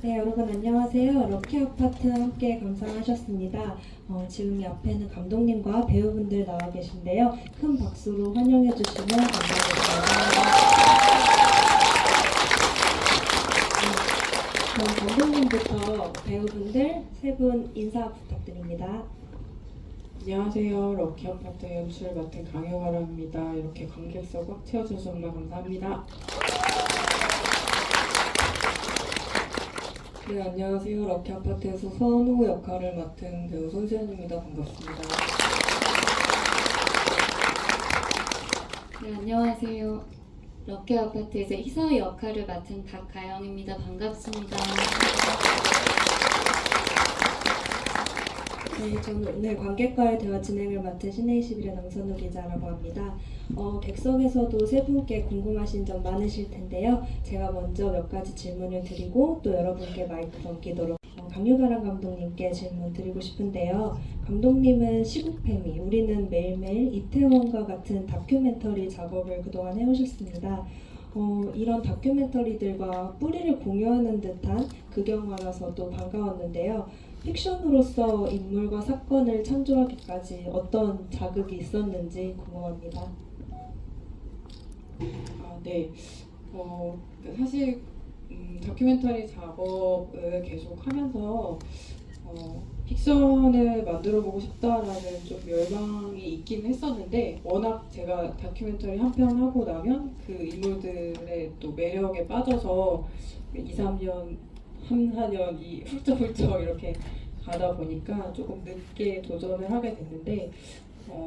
네, 여러분 안녕하세요. 럭키 아파트 함께 감상하셨습니다. 지금 옆에는 감독님과 배우분들 나와 계신데요. 큰 박수로 환영해 주시면 감사하겠습니다. 그럼 감독님부터 배우분들 세 분 인사 부탁드립니다. 안녕하세요. 럭키 아파트 연출 맡은 강효아라입니다. 이렇게 관객석 꽉 채워주셔서 정말 감사합니다. 네, 안녕하세요. 럭키 아파트에서 선우 역할을 맡은 배우 손수연입니다. 반갑습니다. 네, 안녕하세요. 럭키 아파트에서 희서 역할을 맡은 박가영입니다. 반갑습니다. 네, 저는 오늘 관객과의 대화 진행을 맡은 신A11의 남선우 기자라고 합니다. 객석에서도 세 분께 궁금하신 점 많으실 텐데요. 제가 먼저 몇 가지 질문을 드리고 또 여러분께 마이크 넘기도록 강유가람 감독님께 질문 드리고 싶은데요. 감독님은 시국패미, 우리는 매일매일 이태원과 같은 다큐멘터리 작업을 그동안 해오셨습니다. 이런 다큐멘터리들과 뿌리를 공유하는 듯한 그 영화라서도 반가웠는데요. 픽션으로서 인물과 사건을 창조하기까지 어떤 자극이 있었는지 궁금합니다. 네. 사실 다큐멘터리 작업을 계속 하면서 픽션을 만들어 보고 싶다라는 좀 열망이 있긴 했었는데 워낙 제가 다큐멘터리 한 편 하고 나면 그 인물들의 또 매력에 빠져서 2, 3년, 3, 4년이 훌쩍훌쩍 이렇게 가다 보니까 조금 늦게 도전을 하게 됐는데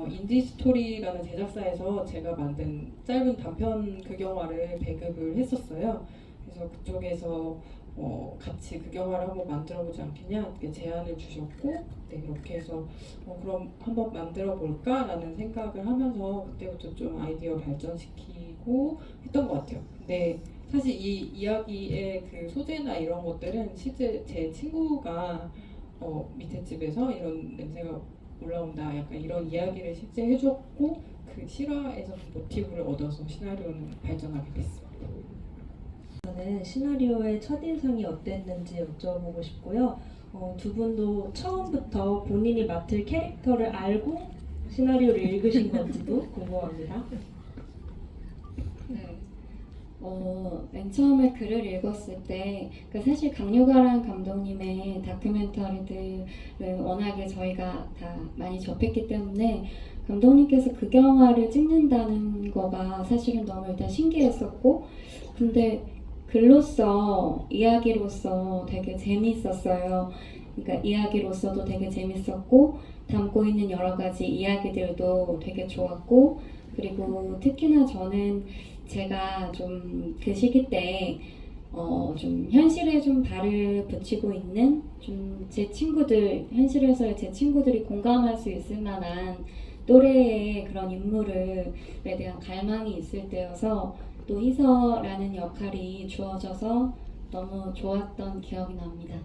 인디스토리라는 제작사에서 제가 만든 짧은 단편 극영화를 배급을 했었어요. 그래서 그쪽에서 같이 극영화를 한번 만들어보지 않겠냐 이렇게 제안을 주셨고, 네, 이렇게 해서 그럼 한번 만들어 볼까라는 생각을 하면서 그때부터 좀 아이디어 발전시키고 했던 것 같아요. 근데 사실 이 이야기의 그 소재나 이런 것들은 실제 제 친구가 밑에 집에서 이런 냄새가 올라온다 약간 이런 이야기를 실제 해줬고 그 실화에서 그 모티브를 얻어서 시나리오는 발전하게 됐습니다. 저는 시나리오의 첫인상이 어땠는지 여쭤보고 싶고요. 두 분도 처음부터 본인이 맡을 캐릭터를 알고 시나리오를 읽으신 건지도 궁금합니다. 네. 맨 처음에 글을 읽었을 때, 사실 강유가란 감독님의 다큐멘터리들을 워낙에 저희가 다 많이 접했기 때문에 감독님께서 극영화를 찍는다는 거가 사실은 너무 일단 신기했었고, 근데 글로서, 이야기로서 되게 재미있었어요. 그러니까 이야기로서도 되게 재밌었고, 담고 있는 여러 가지 이야기들도 되게 좋았고, 그리고 특히나 저는 제가 좀 그 시기 때 좀 현실에 좀 발을 붙이고 있는 좀 제 친구들, 현실에서의 제 친구들이 공감할 수 있을 만한 또래의 그런 인물에 대한 갈망이 있을 때여서 또 희서라는 역할이 주어져서 너무 좋았던 기억이 납니다.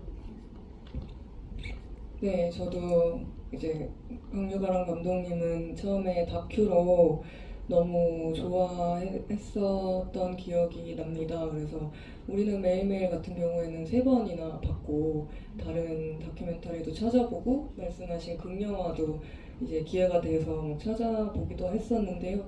네, 저도 이제 강유가람 감독님은 처음에 다큐로 너무 좋아했었던 기억이 납니다. 그래서 우리는 매일매일 같은 경우에는 3번이나 봤고 다른 다큐멘터리도 찾아보고 말씀하신 극영화도 이제 기회가 돼서 찾아보기도 했었는데요.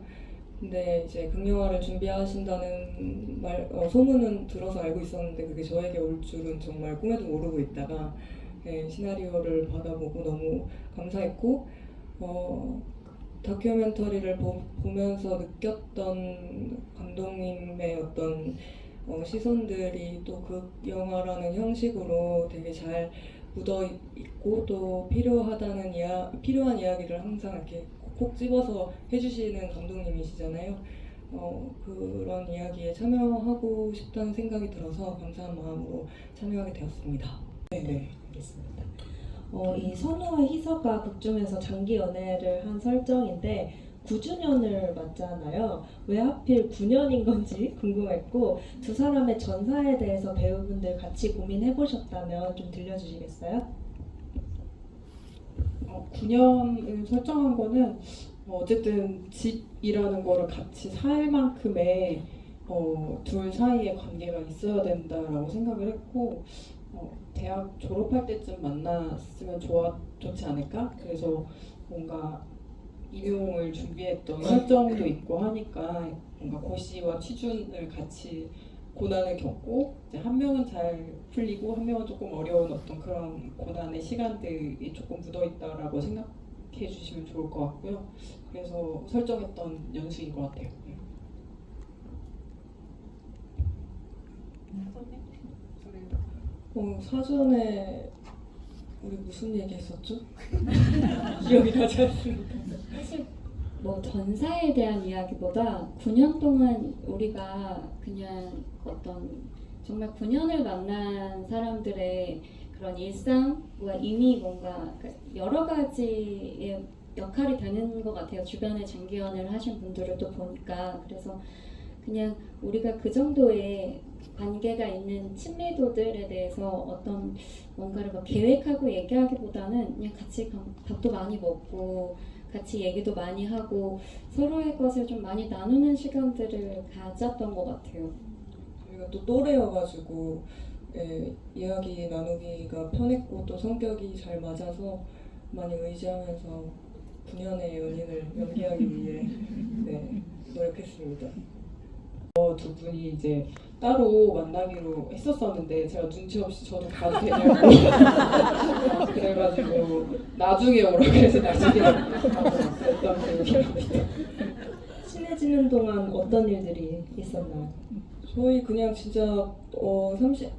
근데 이제 극영화를 준비하신다는 소문은 들어서 알고 있었는데 그게 저에게 올 줄은 정말 꿈에도 모르고 있다가 네, 시나리오를 받아보고 너무 감사했고 다큐멘터리를 보면서 느꼈던 감독님의 어떤 시선들이 또 극영화라는 형식으로 되게 잘 묻어 있고 또 필요한 이야기를 항상 이렇게 콕콕 집어서 해주시는 감독님이시잖아요. 그런 이야기에 참여하고 싶다는 생각이 들어서 감사한 마음으로 참여하게 되었습니다. 네, 알겠습니다. 이 선우와 희서가 극 중에서 장기 연애를 한 설정인데 9주년을 맞잖아요. 왜 하필 9년인 건지 궁금했고 두 사람의 전사에 대해서 배우분들 같이 고민해 보셨다면 좀 들려주시겠어요? 9년을 설정한 거는 어쨌든 집이라는 거를 같이 살 만큼의 둘 사이의 관계가 있어야 된다라고 생각을 했고 대학 졸업할 때쯤 만났으면 좋지 않을까? 그래서 뭔가 임용을 준비했던 설정도 있고 하니까 뭔가 고시와 취준을 같이 고난을 겪고 이제 한 명은 잘 풀리고 한 명은 조금 어려운 어떤 그런 고난의 시간들이 조금 묻어 있다라고 생각해 주시면 좋을 것 같고요. 그래서 설정했던 연수인 것 같아요. 사전에 우리 무슨 얘기했었죠? 기억이 나지 않습니다. 사실 뭐 전사에 대한 이야기보다 9년 동안 우리가 그냥 어떤 정말 9년을 만난 사람들의 그런 일상과 이미 뭔가 여러 가지의 역할이 되는 것 같아요. 주변에 장기연을 하신 분들을 또 보니까. 그래서 그냥 우리가 그 정도의 관계가 있는 친밀도들에 대해서 어떤 뭔가를 막 계획하고 얘기하기보다는 그냥 같이 밥도 많이 먹고 같이 얘기도 많이 하고 서로의 것을 좀 많이 나누는 시간들을 가졌던 것 같아요. 저희가 또 또래여가지고 이야기 나누기가 편했고 또 성격이 잘 맞아서 많이 의지하면서 9년의 연인을 연기하기 위해 노력했습니다. 두 분이 이제 따로 만나기로 했었었는데 제가 눈치 없이 저도 가도 되냐고 그래가지고 나중에 오라 그래서 나중에 그랬던 기억이 납니다. 친해지는 동안 어떤 일들이 있었나요? 저희 그냥 진짜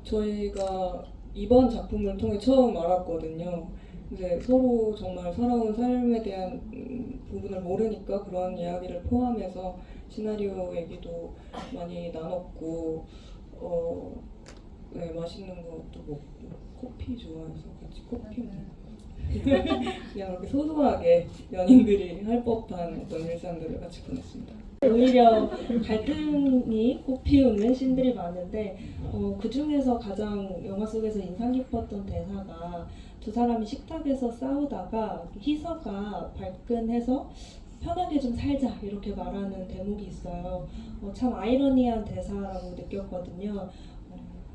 저희가 이번 작품을 통해 처음 알았거든요. 이제 서로 정말 살아온 삶에 대한 부분을 모르니까 그런 이야기를 포함해서 시나리오 얘기도 많이 나눴고 맛있는 것도 먹고 커피 좋아해서 같이 커피 먹고 그냥 그렇게 소소하게 연인들이 할 법한 어떤 일상들을 같이 보냈습니다. 오히려 갈등이 꽃피우는 씬들이 많은데 그 중에서 가장 영화 속에서 인상 깊었던 대사가 두 사람이 식탁에서 싸우다가 희서가 발끈해서 편하게 좀 살자 이렇게 말하는 대목이 있어요. 참 아이러니한 대사라고 느꼈거든요.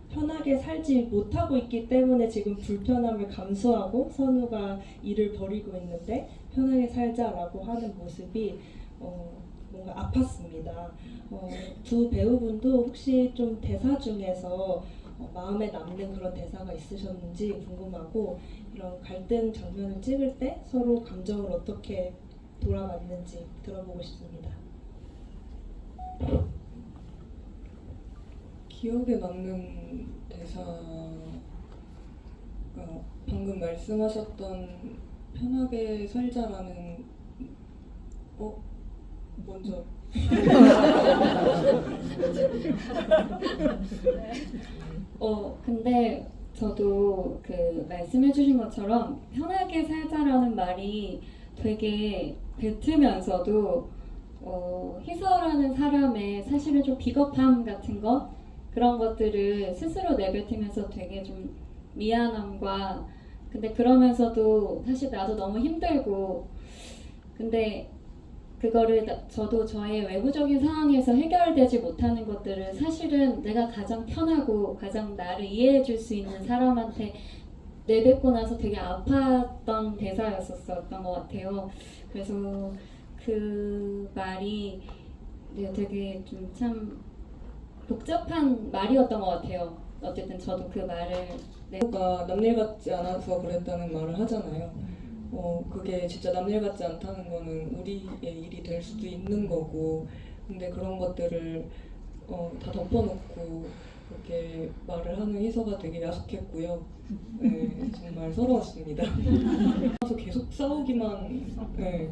편하게 살지 못하고 있기 때문에 지금 불편함을 감수하고 선우가 일을 벌이고 있는데 편하게 살자라고 하는 모습이 뭔가 아팠습니다. 두 배우분도 혹시 좀 대사 중에서 마음에 남는 그런 대사가 있으셨는지 궁금하고 이런 갈등 장면을 찍을 때 서로 감정을 어떻게 돌아갔는지 들어보고 싶습니다. 기억에 남는 대사가 방금 말씀하셨던 편하게 살자라는 먼저 근데 저도 그 말씀해주신 것처럼 편하게 살자라는 말이 되게 뱉으면서도 희서라는 사람의 사실은 좀 비겁함 같은 것 그런 것들을 스스로 내뱉으면서 되게 좀 미안함과 근데 그러면서도 사실 나도 너무 힘들고 근데 그거를 저도 저의 외부적인 상황에서 해결되지 못하는 것들을 사실은 내가 가장 편하고 가장 나를 이해해 줄 수 있는 사람한테 내뱉고 나서 되게 아팠던 대사였었던 것 같아요. 그래서 그 말이 되게 좀 참 복잡한 말이었던 것 같아요. 어쨌든 저도 그 말을 가 남일 같지 않아서 그랬다는 말을 하잖아요. 그게 진짜 남일 같지 않다는 거는 우리의 일이 될 수도 있는 거고 근데 그런 것들을 다 덮어놓고 그렇게 말을 하는 희서가 되게 야속했고요. 정말 서러웠습니다. 그래서 계속 싸우기만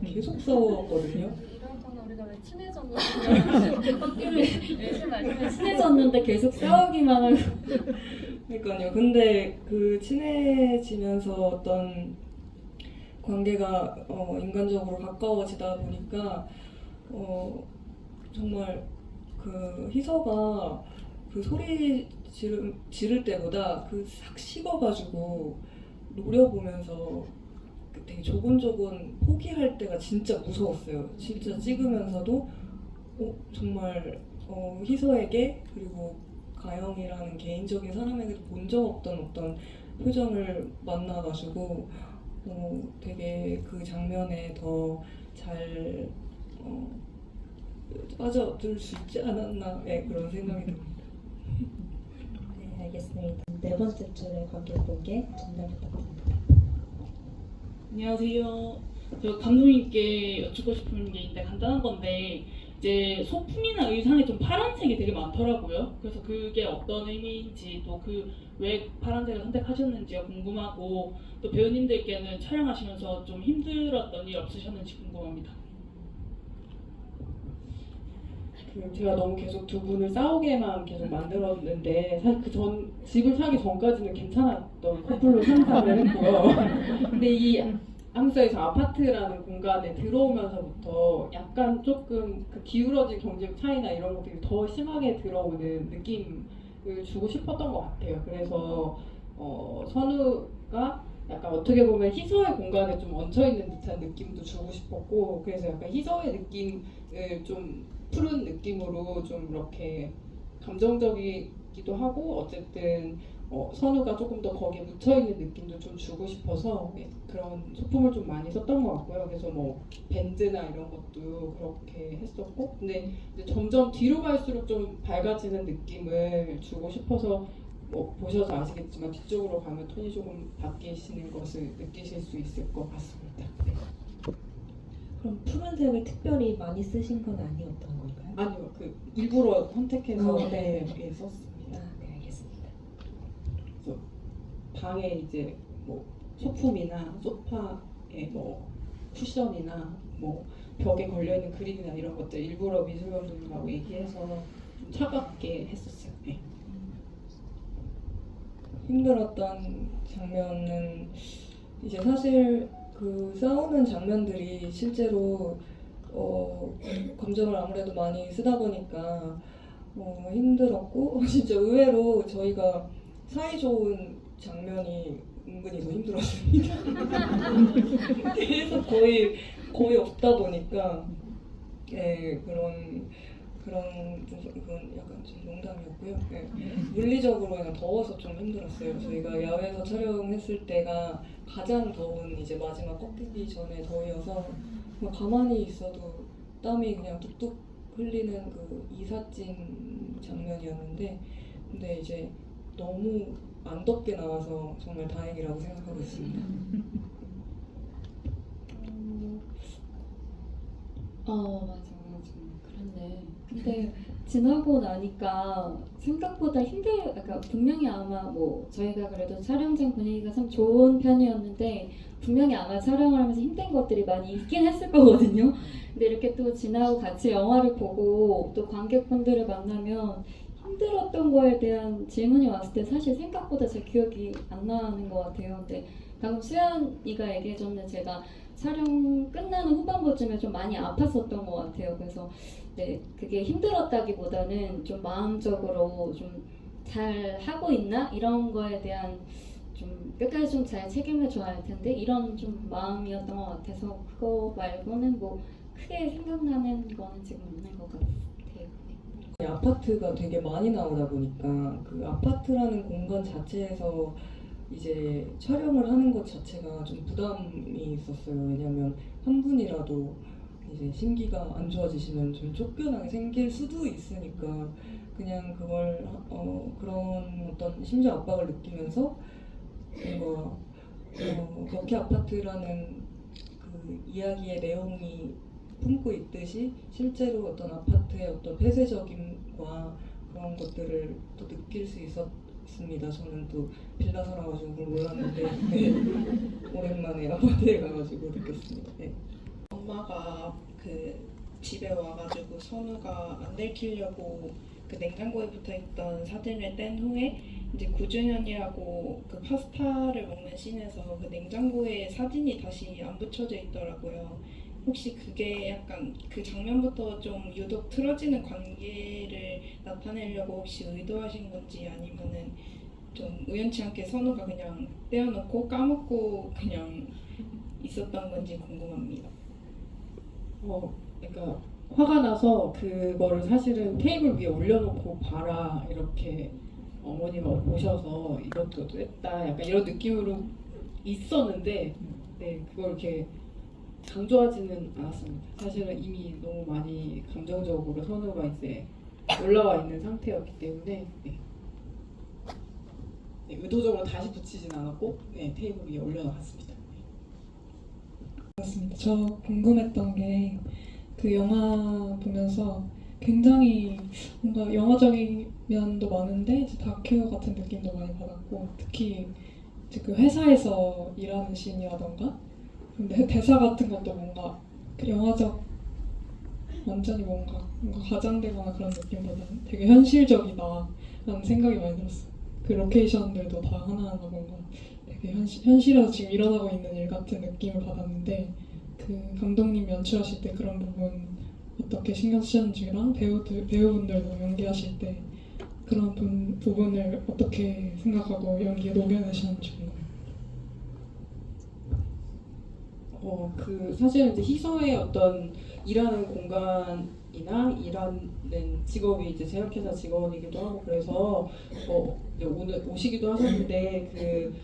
계속 싸웠거든요. 이럴 거면 우리가 왜 친해졌는지 바뀌를 열심히 말씀해 친해졌는데 계속 싸우기만 하고 그러니까요. 근데 그 친해지면서 어떤 관계가 인간적으로 가까워지다 보니까 정말 그 희서가 그 소리 지를 때보다 그 싹 식어가지고 노려보면서 되게 조곤조곤 포기할 때가 진짜 무서웠어요. 진짜 찍으면서도 정말 희서에게 그리고 가영이라는 개인적인 사람에게도 본 적 없던 어떤 표정을 만나가지고 되게 그 장면에 더 잘 빠져들 수 있지 않았나 그런 생각이 듭니다. 네, 알겠습니다. 네 번째 줄의 관객분께 전달 부탁드립니다. 안녕하세요. 저 감독님께 여쭙고 싶은 게 있는데 간단한 건데 이제 소품이나 의상에 좀 파란색이 되게 많더라고요. 그래서 그게 어떤 의미인지 또 그 왜 파란색을 선택하셨는지가 궁금하고 또 배우님들께는 촬영하시면서 좀 힘들었던 일 없으셨는지 궁금합니다. 제가 너무 계속 두 분을 싸우게만 계속 만들었는데 사실 집을 사기 전까지는 괜찮았던 커플로 상상을 했고요. 근데 이 한국사에서 아파트라는 공간에 들어오면서부터 약간 조금 그 기울어진 경제적 차이나 이런 것들이 더 심하게 들어오는 느낌을 주고 싶었던 것 같아요. 그래서 선우가 약간 어떻게 보면 희서의 공간에 좀 얹혀있는 듯한 느낌도 주고 싶었고, 그래서 약간 희서의 느낌을 좀 푸른 느낌으로 좀 이렇게 감정적이기도 하고, 어쨌든 선우가 조금 더 거기에 묻혀있는 느낌도 좀 주고 싶어서 그런 소품을 좀 많이 썼던 것 같고요. 그래서 뭐 밴드나 이런 것도 그렇게 했었고, 근데 이제 점점 뒤로 갈수록 좀 밝아지는 느낌을 주고 싶어서 보셔서 아시겠지만 뒤쪽으로 가면 톤이 조금 바뀌시는 것을 느끼실 수 있을 것 같습니다. 네. 그럼 푸른색을 특별히 많이 쓰신 건 아니었던 건가요? 아니요, 일부러 선택해서 네. 썼습니다. 네, 알겠습니다. 그래서 방에 이제 뭐 소품이나 소파에 뭐 쿠션이나 뭐 벽에 걸려 있는 그림이나 이런 것들 일부러 미술 감독님하고 얘기해서 좀 차갑게 했었어요. 네. 힘들었던 장면은 이제 사실 그 싸우는 장면들이 실제로 감정을 아무래도 많이 쓰다 보니까 힘들었고 진짜 의외로 저희가 사이좋은 장면이 은근히 더 힘들었습니다. 계속 거의 없다 보니까 그건 약간 좀 농담이었고요. 물리적으로 그냥 더워서 좀 힘들었어요. 저희가 야외에서 촬영했을 때가 가장 더운 이제 마지막 꺾이기 전에 더위여서 그냥 가만히 있어도 땀이 그냥 뚝뚝 흘리는 그 이삿짐 장면이었는데, 근데 이제 너무 안 덥게 나와서 정말 다행이라고 생각하고 있습니다. 맞아. 그렇네. 근데 지나고 나니까 생각보다 그러니까 분명히 아마 뭐 저희가 그래도 촬영장 분위기가 참 좋은 편이었는데 분명히 아마 촬영을 하면서 힘든 것들이 많이 있긴 했을 거거든요. 근데 이렇게 또 지나고 같이 영화를 보고 또 관객분들을 만나면 힘들었던 거에 대한 질문이 왔을 때 사실 생각보다 제 기억이 안 나는 것 같아요. 근데 방금 수연이가 얘기해줬는데 제가 촬영 끝나는 후반부쯤에 좀 많이 아팠었던 것 같아요. 그래서 네, 그게 힘들었다기보다는 좀 마음적으로 좀 잘 하고 있나? 이런 거에 대한 좀 끝까지 좀 잘 책임을 져야 할 텐데 이런 좀 마음이었던 것 같아서 그거 말고는 뭐 크게 생각나는 거는 지금 없는 것 같아요. 네. 아파트가 되게 많이 나오다 보니까 그 아파트라는 공간 자체에서 이제 촬영을 하는 것 자체가 좀 부담이 있었어요. 왜냐면 한 분이라도 이제 심기가 안 좋아지시면 좀 쫓겨나게 생길 수도 있으니까 그냥 그걸 그런 어떤 심리적 압박을 느끼면서 뭔가 버키 아파트라는 그 이야기의 내용이 품고 있듯이 실제로 어떤 아파트의 어떤 폐쇄적임과 그런 것들을 또 느낄 수 있었습니다. 저는 또 빌라 살아가지고 그걸 몰랐는데 오랜만에 아파트에 가가지고 느꼈습니다. 네. 엄마가 그 집에 와가지고 선우가 안 들키려고 그 냉장고에 붙어있던 사진을 뗀 후에 이제 9주년이라고 그 파스타를 먹는 씬에서 그 냉장고에 사진이 다시 안 붙여져 있더라고요. 혹시 그게 약간 그 장면부터 좀 유독 틀어지는 관계를 나타내려고 혹시 의도하신 건지 아니면은 좀 우연치 않게 선우가 그냥 떼어놓고 까먹고 그냥 있었던 건지 궁금합니다. 그러니까 화가 나서 그거를 사실은 테이블 위에 올려놓고 봐라 이렇게 어머니가 오셔서 이것도 했다 약간 이런 느낌으로 있었는데 네 그걸 이렇게 강조하지는 않았습니다. 사실은 이미 너무 많이 감정적으로 선우가 이제 올라와 있는 상태였기 때문에 네. 네, 의도적으로 다시 붙이진 않았고 네, 테이블 위에 올려놨습니다. 저 궁금했던 게 그 영화 보면서 굉장히 뭔가 영화적인 면도 많은데 이제 다큐 같은 느낌도 많이 받았고 특히 이제 그 회사에서 일하는 씬이라던가 근데 대사 같은 것도 뭔가 그 영화적 완전히 뭔가 과장되거나 그런 느낌보다는 되게 현실적이다라는 생각이 많이 들었어요. 그 로케이션들도 다 하나하나 뭔가 되게 현실에서 지금 일어나고 있는 일 같은 느낌을 받았는데 그 감독님 연출하실 때 그런 부분 어떻게 신경 쓰셨는지랑 배우분들도 연기하실 때 그런 부분을 어떻게 생각하고 연기에 녹여내셨는지 궁금해요. 그 사실은 이제 희서의 어떤 일하는 공간이나 일하는 직업이 이제 제약회사 직원이기도 하고 그래서 이제 오늘 오시기도 하셨는데 그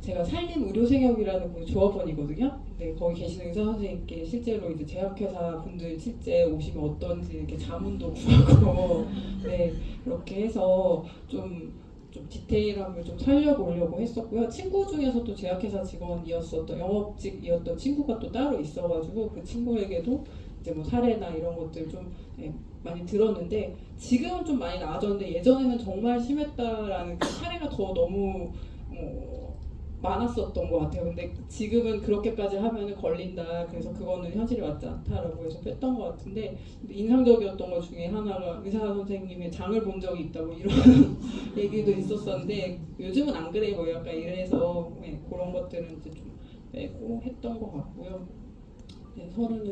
제가 산림의료생협이라는 그 조합원이거든요. 네, 거기 계시는 의사 선생님께 실제로 이제 제약회사 분들 실제 오시면 어떤지 이렇게 자문도 구하고 네 그렇게 해서 좀 디테일함을 좀 살려보려고 했었고요. 친구 중에서도 제약회사 직원이었었던 영업직이었던 친구가 또 따로 있어가지고 그 친구에게도 이제 뭐 사례나 이런 것들 좀 많이 들었는데 지금은 좀 많이 나아졌는데 예전에는 정말 심했다라는 그 사례가 더 너무 많았었던 것 같아요. 근데 지금은 그렇게까지 하면 걸린다. 그래서 그거는 현실에 맞지 않다라고 해서 뺐던 것 같은데 인상적이었던 것 중에 하나가 의사 선생님의 장을 본 적이 있다고 이런 얘기도 있었었는데 요즘은 안 그래 뭐 약간 이래서 네, 그런 것들은 이제 좀 빼고 했던 것 같고요. 네, 서로는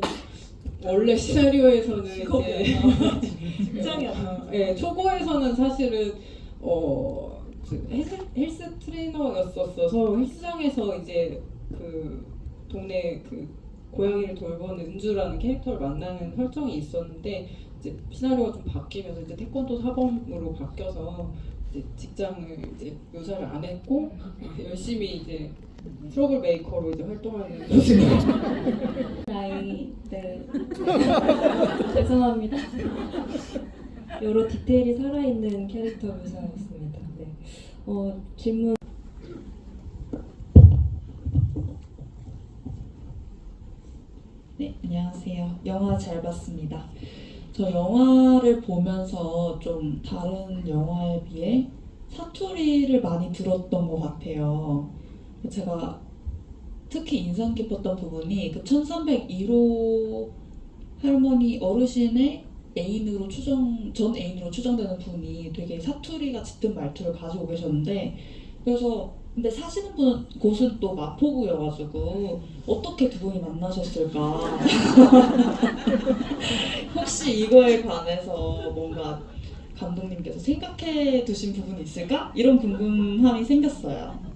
원래 시나리오에서는 이제 직장이 아니야. 네, 초고에서는 사실은 헬스 트레이너였었어서 헬스장에서 이제 그 동네 그 고양이를 돌보는 은주라는 캐릭터를 만나는 설정이 있었는데 이제 시나리오가 좀 바뀌면서 이제 태권도 사범으로 바뀌어서 이제 직장을 이제 묘사를 안 했고 열심히 이제 트러블 메이커로 이제 활동하는 모습을 나이 네 죄송합니다. 여러 디테일이 살아있는 캐릭터 묘사였습니다. 네. 질문. 네, 안녕하세요. 영화 잘 봤습니다. 저 영화를 보면서 좀 다른 영화에 비해 사투리를 많이 들었던 것 같아요. 제가 특히 인상 깊었던 부분이 그 1301호 할머니 어르신의 전 애인으로 추정되는 분이 되게 사투리가 짙은 말투를 가지고 계셨는데 그래서 근데 사시는 곳은 또 마포구여가지고 어떻게 두 분이 만나셨을까 혹시 이거에 관해서 뭔가 감독님께서 생각해 두신 부분이 있을까? 이런 궁금함이 생겼어요.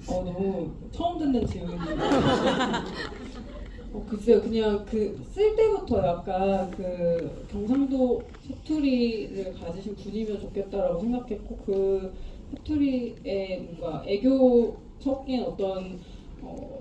너무 처음 듣는 질문이에요. 글쎄요, 그냥 쓸 때부터 약간 그 경상도 사투리를 가지신 분이면 좋겠다라고 생각했고 그 사투리에 뭔가 애교 섞인 어떤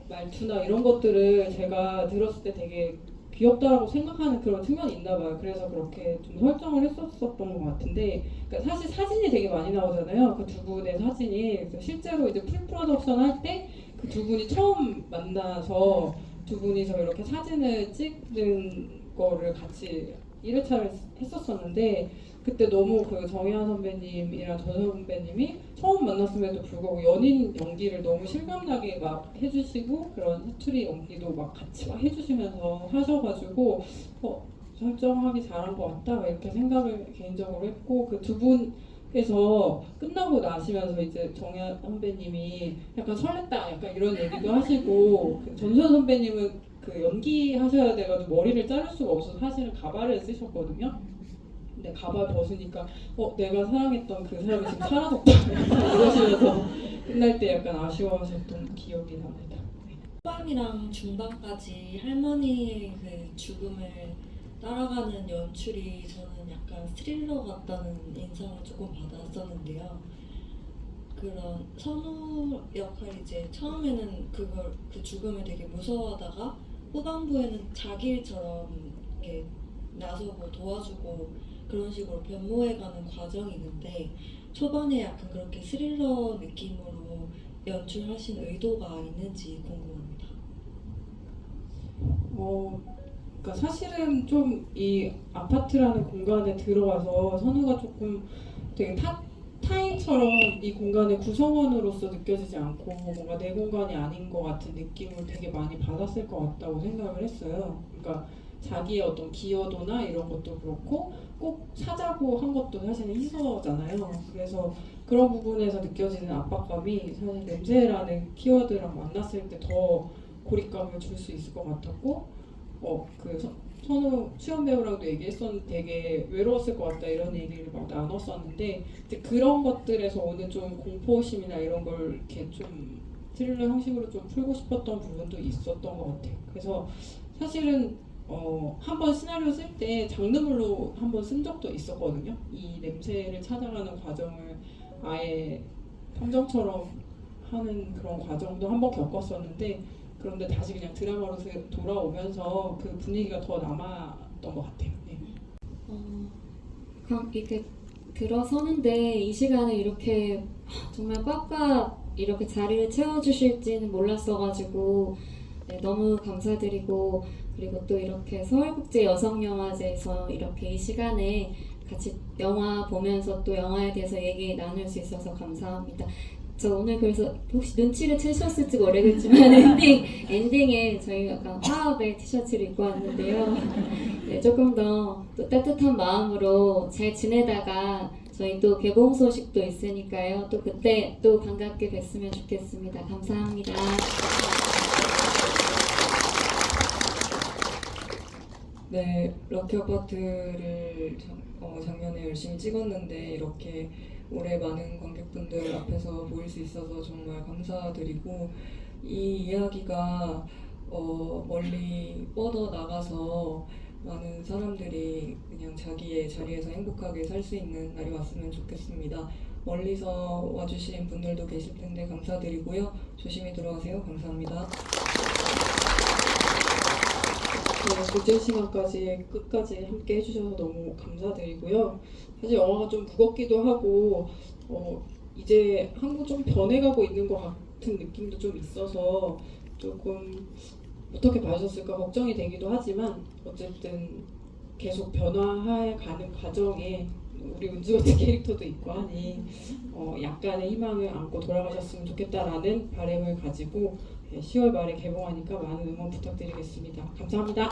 말투나 이런 것들을 제가 들었을 때 되게 귀엽다라고 생각하는 그런 측면이 있나 봐요. 그래서 그렇게 좀 설정을 했었던 것 같은데 그러니까 사실 사진이 되게 많이 나오잖아요. 그 두 분의 사진이. 그래서 실제로 이제 프리프로덕션 할 때 그 두 분이 처음 만나서 두 분이서 이렇게 사진을 찍는 거를 같이 1회차를 했었었는데 그때 너무 그 정희환 선배님이랑 전현 선배님이 처음 만났음에도 불구하고 연인 연기를 너무 실감나게 막 해주시고 그런 사투리 연기도 막 같이 막 해주시면서 하셔가지고 설정하기 잘한 것 같다 이렇게 생각을 개인적으로 했고 그 두 분에서 끝나고 나시면서 이제 정희환 선배님이 약간 설렜다 약간 이런 얘기도 하시고 그 전현 선배님은 그 연기 하셔야 돼가지고 머리를 자를 수가 없어서 사실은 가발을 쓰셨거든요. 근데 가발 벗으니까 내가 사랑했던 그 사람이 지금 사라졌다 이러시면서 끝날 때 약간 아쉬워하셨던 기억이 납니다. 후반이랑 중반까지 할머니의 그 죽음을 따라가는 연출이 저는 약간 스릴러 같다는 인상을 조금 받았었는데요. 그런 선우 역할이 이제 처음에는 그 죽음을 되게 무서워하다가 후반부에는 자기 일처럼 이렇게 나서고 도와주고 그런 식으로 변모해가는 과정이 있는데 초반에 약간 그렇게 스릴러 느낌으로 연출하신 의도가 있는지 궁금합니다. 그러니까 사실은 좀 이 아파트라는 공간에 들어와서 선우가 조금 되게 타인처럼 이 공간의 구성원으로서 느껴지지 않고 뭔가 내 공간이 아닌 것 같은 느낌을 되게 많이 받았을 것 같다고 생각을 했어요. 그러니까 자기의 어떤 기여도나 이런 것도 그렇고 꼭 사자고 한 것도 사실은 희소잖아요. 그래서 그런 부분에서 느껴지는 압박감이 사실 냄새라는 키워드랑 만났을 때 더 고립감을 줄 수 있을 것 같았고 선우 수연 배우랑도 얘기했었는데 되게 외로웠을 것 같다 이런 얘기를 막 나눴었는데 이제 그런 것들에서 오는 좀 공포심이나 이런 걸 이렇게 좀 스릴러 형식으로 좀 풀고 싶었던 부분도 있었던 것 같아요. 그래서 사실은 한번 시나리오 쓸 때 장르물로 한번 쓴 적도 있었거든요. 이 냄새를 찾아가는 과정을 아예 탐정처럼 하는 그런 과정도 한번 겪었었는데 그런데 다시 그냥 드라마로 돌아오면서 그 분위기가 더 남았던 것 같아요. 네. 이렇게 들어서는데 이 시간에 이렇게 정말 꽉꽉 이렇게 자리를 채워주실지는 몰랐어가지고 네, 너무 감사드리고 그리고 또 이렇게 서울국제 여성영화제에서 이렇게 이 시간에 같이 영화 보면서 또 영화에 대해서 얘기 나눌 수 있어서 감사합니다. 저 오늘 그래서 혹시 눈치를 채셨을지 모르겠지만 엔딩에 저희 약간 화합의 티셔츠를 입고 왔는데요. 네, 조금 더 또 따뜻한 마음으로 잘 지내다가 저희 또 개봉 소식도 있으니까요. 또 그때 또 반갑게 뵀으면 좋겠습니다. 감사합니다. 네, 럭키 아파트를 작년에 열심히 찍었는데 이렇게 올해 많은 관객분들 앞에서 보일 수 있어서 정말 감사드리고 이 이야기가 멀리 뻗어 나가서 많은 사람들이 그냥 자기의 자리에서 행복하게 살 수 있는 날이 왔으면 좋겠습니다. 멀리서 와주신 분들도 계실 텐데 감사드리고요. 조심히 들어가세요. 감사합니다. 늦은 시간까지 끝까지 함께 해주셔서 너무 감사드리고요. 사실 영화가 좀 무겁기도 하고 이제 한국 좀 변해가고 있는 것 같은 느낌도 좀 있어서 조금 어떻게 봐주셨을까 걱정이 되기도 하지만 어쨌든 계속 변화해가는 과정에 우리 은주 같은 캐릭터도 있고 하니 약간의 희망을 안고 돌아가셨으면 좋겠다라는 바람을 가지고 10월 말에 개봉하니까 많은 응원 부탁드리겠습니다. 감사합니다.